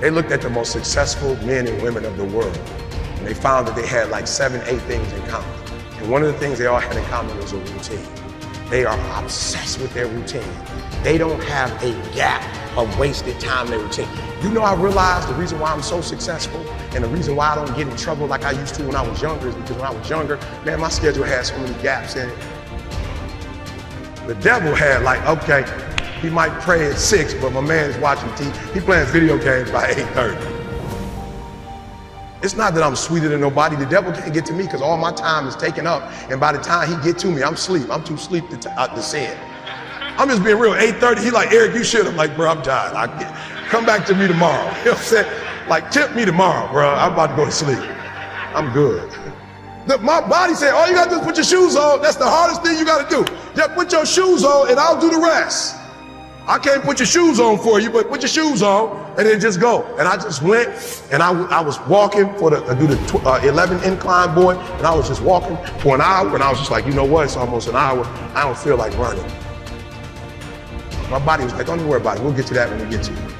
They looked at the most successful men and women of the world, and they found that they had like 7, 8 things in common. And one of the things they all had in common was a routine. They are obsessed with their routine. They don't have a gap of wasted time in their routine. You know, I realized the reason why I'm so successful and the reason why I don't get in trouble like I used to when I was younger is because when I was younger, man, my schedule had so many gaps in it. The devil had like, okay, he might pray at 6, but my man is watching TV. He playing video games by 8:30. It's not that I'm sweeter than nobody. The devil can't get to me because all my time is taken up. And by the time he get to me, I'm asleep. I'm too asleep to say it. I'm just being real. 8:30, he like, Eric, you should. I'm like, bro, I'm tired. Come back to me tomorrow. You know what I'm saying? Like, tip me tomorrow, bro. I'm about to go to sleep. I'm good. My body said, all you gotta do is put your shoes on. That's the hardest thing you gotta do. Just put your shoes on and I'll do the rest. I can't put your shoes on for you, but put your shoes on and then just go. And I just went and I was walking do the 11 incline, boy, and I was just walking for an hour and I was just like, you know what, it's almost an hour. I don't feel like running. My body was like, don't even worry about it. We'll get to that when we get to it.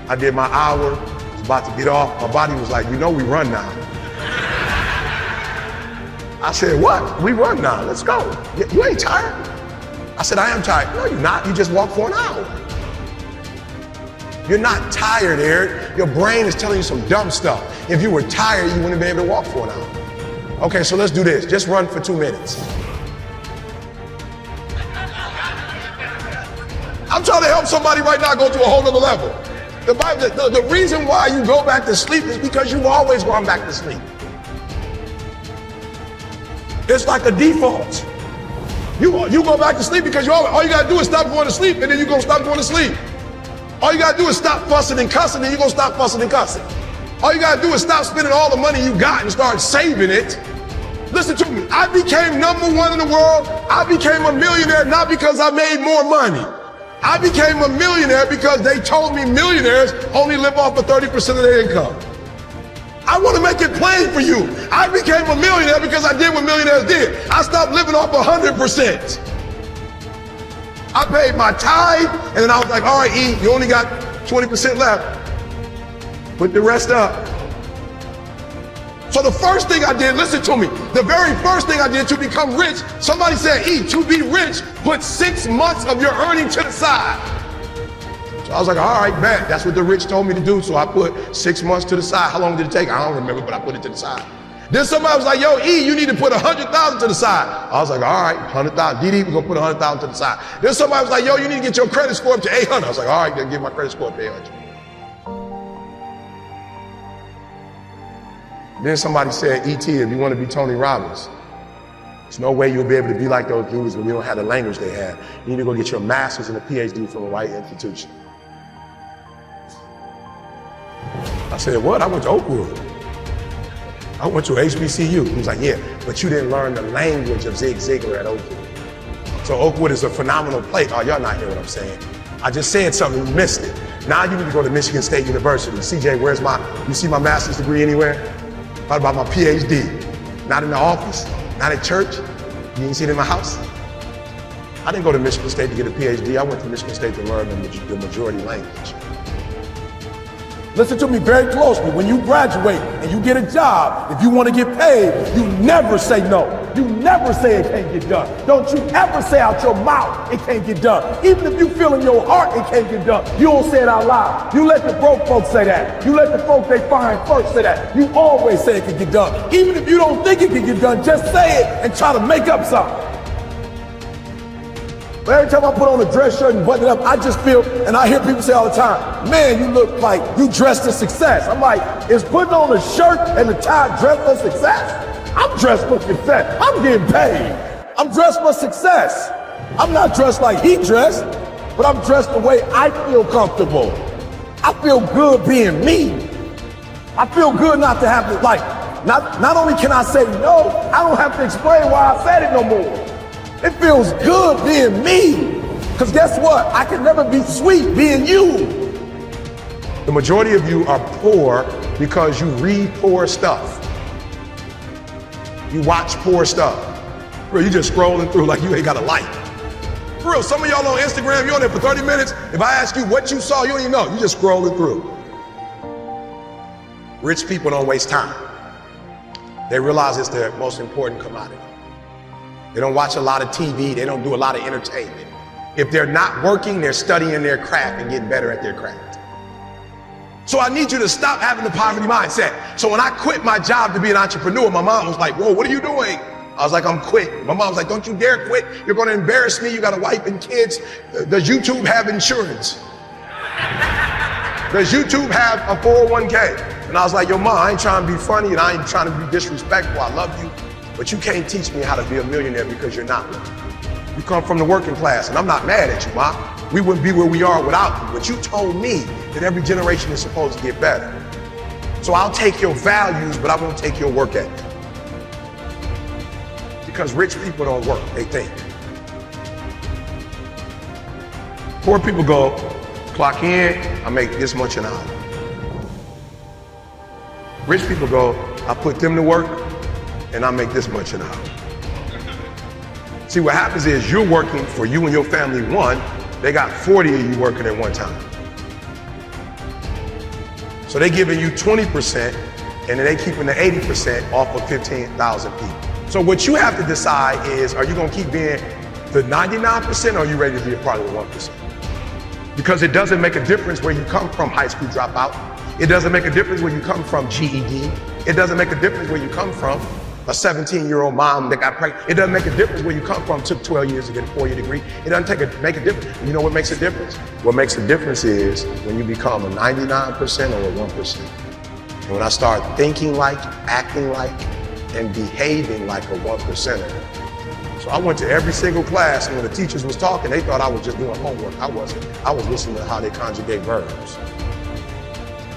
I did my hour, was about to get off. My body was like, you know we run now. I said, what? We run now, let's go. You ain't tired? I said, I am tired. No, you're not. You just walked for an hour. You're not tired, Eric. Your brain is telling you some dumb stuff. If you were tired, you wouldn't be able to walk for an hour. Okay, so let's do this. Just run for 2 minutes. I'm trying to help somebody right now go to a whole nother level. The reason why you go back to sleep is because you've always gone back to sleep. It's like a default. You go back to sleep because all you gotta do is stop going to sleep and then you're gonna stop going to sleep. All you gotta do is stop fussing and cussing and you're gonna stop fussing and cussing. All you gotta do is stop spending all the money you got and start saving it. Listen to me, I became #1 in the world. I became a millionaire not because I made more money. I became a millionaire because they told me millionaires only live off of 30% of their income. I want to make it plain for you. I became a millionaire because I did what millionaires did. I stopped living off 100%. I paid my tithe, and then I was like, all right, E, you only got 20% left. Put the rest up. So the first thing I did, listen to me, the very first thing I did to become rich, somebody said, E, to be rich, put 6 months of your earning to the side. So I was like, all right, bet. That's what the rich told me to do. So I put 6 months to the side. How long did it take? I don't remember, but I put it to the side. Then somebody was like, yo, E, you need to put 100,000 to the side. I was like, all right, 100,000. DD, we're gonna put 100,000 to the side. Then somebody was like, yo, you need to get your credit score up to 800. I was like, all right, then get my credit score up to 800. Then somebody said, E.T., if you want to be Tony Robbins, there's no way you'll be able to be like those dudes when you don't have the language they have. You need to go get your master's and a PhD from a white institution. I said, what? I went to Oakwood. I went to HBCU. He was like, yeah, but you didn't learn the language of Zig Ziglar at Oakwood. So Oakwood is a phenomenal place. Oh, y'all not hearing what I'm saying. I just said something, you missed it. Now you need to go to Michigan State University. CJ, you see my master's degree anywhere? What about my PhD? Not in the office, not at church. You didn't see it in my house. I didn't go to Michigan State to get a PhD. I went to Michigan State to learn the majority language. Listen to me very closely. When you graduate and you get a job, if you want to get paid, you never say no. You never say it can't get done. Don't you ever say out your mouth it can't get done. Even if you feel in your heart it can't get done, you don't say it out loud. You let the broke folks say that. You let the folks they find first say that. You always say it can get done. Even if you don't think it can get done, just say it and try to make up something. But every time I put on a dress shirt and button it up, I just feel, and I hear people say all the time, man, you look like you dressed for success. I'm like, is putting on a shirt and a tie dressed for success? I'm dressed for success. I'm getting paid. I'm dressed for success. I'm not dressed like he dressed, but I'm dressed the way I feel comfortable. I feel good being me. I feel good not to have to, like, not only can I say no, I don't have to explain why I said it no more. It feels good being me. Because guess what? I can never be sweet being you. The majority of you are poor because you read poor stuff. You watch poor stuff. Bro, you just scrolling through like you ain't got a life. For real, some of y'all on Instagram, you're on there for 30 minutes. If I ask you what you saw, you don't even know. You just scrolling through. Rich people don't waste time. They realize it's their most important commodity. They don't watch a lot of TV. They don't do a lot of entertainment. If they're not working, they're studying their craft and getting better at their craft. So I need you to stop having the poverty mindset. So when I quit my job to be an entrepreneur, my mom was like, whoa, what are you doing? I was like, I'm quitting. My mom was like, don't you dare quit. You're going to embarrass me. You got a wife and kids. Does YouTube have insurance? Does YouTube have a 401k? And I was like, yo, Ma, I ain't trying to be funny and I ain't trying to be disrespectful. I love you, but you can't teach me how to be a millionaire because you're not one. You come from the working class, and I'm not mad at you, Ma. We wouldn't be where we are without you, but you told me that every generation is supposed to get better. So I'll take your values, but I won't take your work ethic. Because rich people don't work, they think. Poor people go, clock in, I make this much an hour. Rich people go, I put them to work and I make this much an hour. See, what happens is you're working for you and your family one, they got 40 of you working at one time. So they're giving you 20% and then they keeping the 80% off of 15,000 people. So what you have to decide is, are you gonna keep being the 99% or are you ready to be a part of the 1%? Because it doesn't make a difference where you come from, high school dropout. It doesn't make a difference where you come from, GED. It doesn't make a difference where you come from, a 17-year-old mom that got pregnant. It doesn't make a difference where you come from, took 12 years to get a 4-year degree. It doesn't make a difference. You know what makes a difference? What makes a difference is when you become a 99% or a 1%. And when I start thinking like, acting like, and behaving like a 1%er. So I went to every single class, and when the teachers was talking, they thought I was just doing homework. I wasn't. I was listening to how they conjugate verbs.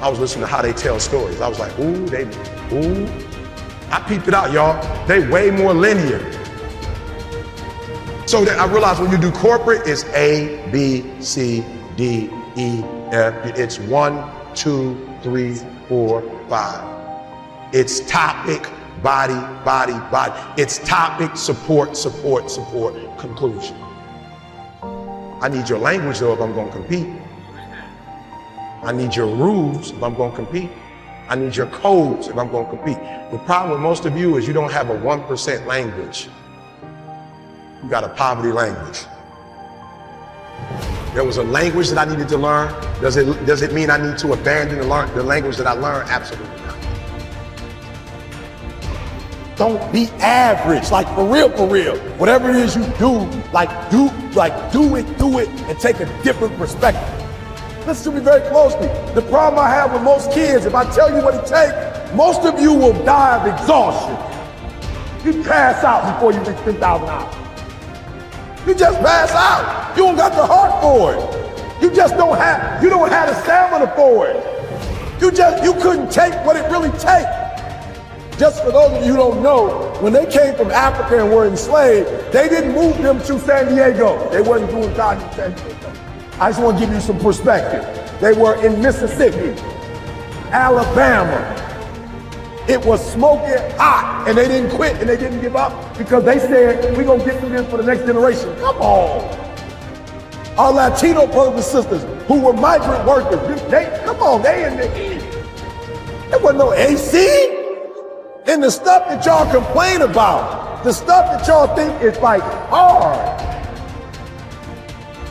I was listening to how they tell stories. I was like, ooh. I peeped it out, y'all. They way more linear. So that I realized when you do corporate, it's A, B, C, D, E, F. It's 1, 2, 3, 4, 5. It's topic, body, body, body. It's topic, support, support, support, conclusion. I need your language though if I'm gonna compete. I need your rules if I'm gonna compete. I need your codes if I'm gonna compete. The problem with most of you is you don't have a 1% language. You got a poverty language. There was a language that I needed to learn. Does it mean I need to abandon the language that I learned? Absolutely not. Don't be average, like for real, for real. Whatever it is you do, do it, and take a different perspective. Listen to me very closely. The problem I have with most kids, if I tell you what it takes, most of you will die of exhaustion. You pass out before you reach 10,000 hours. You just pass out. You don't got the heart for it. You don't have the stamina for it. You couldn't take what it really takes. Just for those of you who don't know, when they came from Africa and were enslaved, they didn't move them to San Diego. They wasn't doing God in San Diego. I just want to give you some perspective. They were in Mississippi, Alabama. It was smoking hot, and they didn't quit and they didn't give up because they said, we're going to get through this for the next generation. Come on. Our Latino brothers and sisters who were migrant workers, they in the heat. There wasn't no AC. And the stuff that y'all complain about, the stuff that y'all think is like hard,